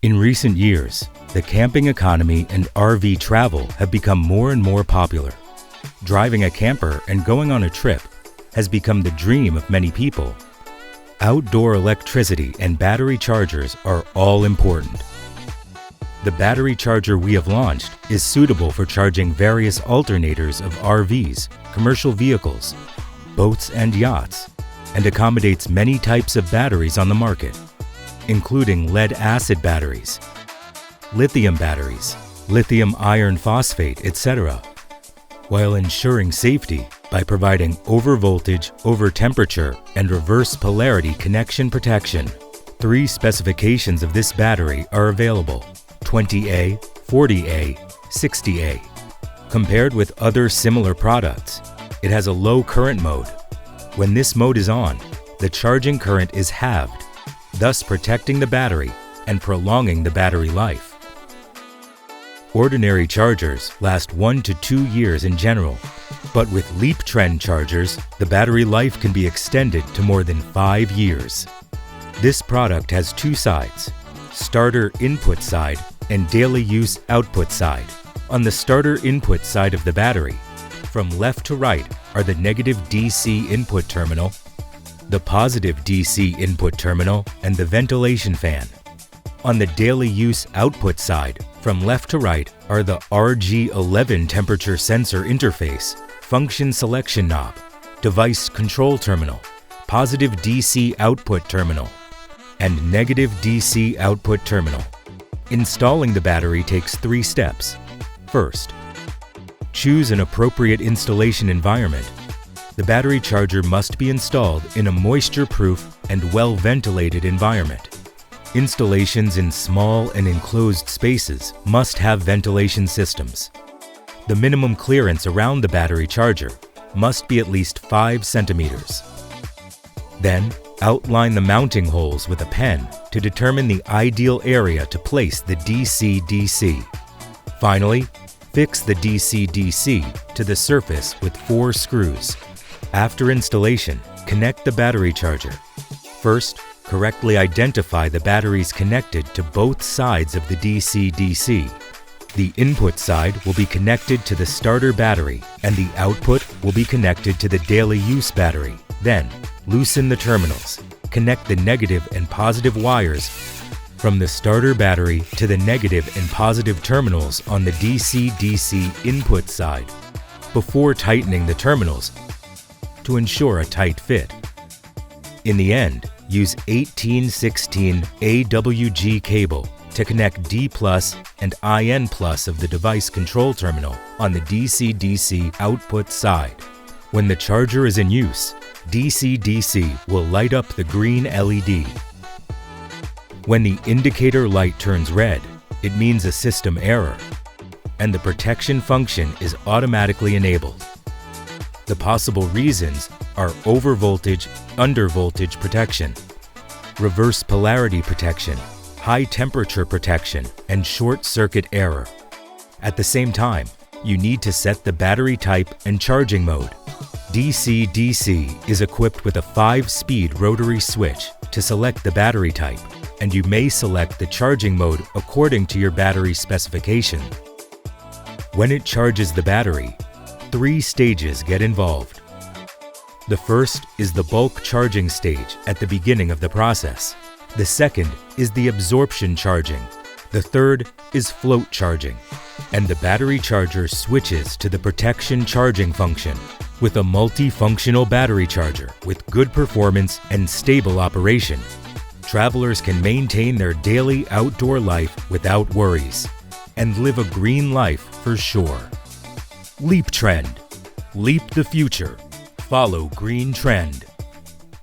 In recent years, the camping economy and RV travel have become more and more popular. Driving a camper and going on a trip has become the dream of many people. Outdoor electricity and battery chargers are all important. The battery charger we have launched is suitable for charging various alternators of RVs, commercial vehicles, boats and yachts, and accommodates many types of batteries on the market, including lead-acid batteries, lithium batteries, lithium iron phosphate, etc., while ensuring safety by providing overvoltage, overtemperature, and reverse polarity connection protection. 3 specifications of this battery are available: 20A, 40A, 60A. Compared with other similar products, it has a low current mode. When this mode is on, the charging current is halved, thus protecting the battery and prolonging the battery life. Ordinary chargers last 1 to 2 years in general, but with Leaptrend chargers, the battery life can be extended to more than 5 years. This product has 2 sides: starter input side and daily use output side. On the starter input side of the battery, from left to right are the negative DC input terminal, the positive DC input terminal, and the ventilation fan. On the daily use output side, from left to right are the RG11 temperature sensor interface, function selection knob, device control terminal, positive DC output terminal, and negative DC output terminal. Installing the battery takes 3 steps. First, choose an appropriate installation environment. The battery charger must be installed in a moisture-proof and well-ventilated environment. Installations in small and enclosed spaces must have ventilation systems. The minimum clearance around the battery charger must be at least 5 centimeters. Then, outline the mounting holes with a pen to determine the ideal area to place the DC-DC. Finally, fix the DC-DC to the surface with 4 screws. After installation, connect the battery charger. First, correctly identify the batteries connected to both sides of the DC-DC. The input side will be connected to the starter battery and the output will be connected to the daily use battery. Then, loosen the terminals. Connect the negative and positive wires from the starter battery to the negative and positive terminals on the DC-DC input side before tightening the terminals to ensure a tight fit. In the end, use 1816 AWG cable to connect D+ and IN+ of the device control terminal on the DC-DC output side. When the charger is in use, DC-DC will light up the green LED. When the indicator light turns red, it means a system error, and the protection function is automatically enabled. The possible reasons are overvoltage, undervoltage protection, reverse polarity protection, high temperature protection, and short circuit error. At the same time, you need to set the battery type and charging mode. DC-DC is equipped with a 5-speed rotary switch to select the battery type, and you may select the charging mode according to your battery specification. When it charges the battery, 3 stages get involved. The first is the bulk charging stage at the beginning of the process. The second is the absorption charging. The third is float charging. And the battery charger switches to the protection charging function. With a multifunctional battery charger with good performance and stable operation, travelers can maintain their daily outdoor life without worries and live a green life for sure. Leaptrend. Leap the future. Follow green trend.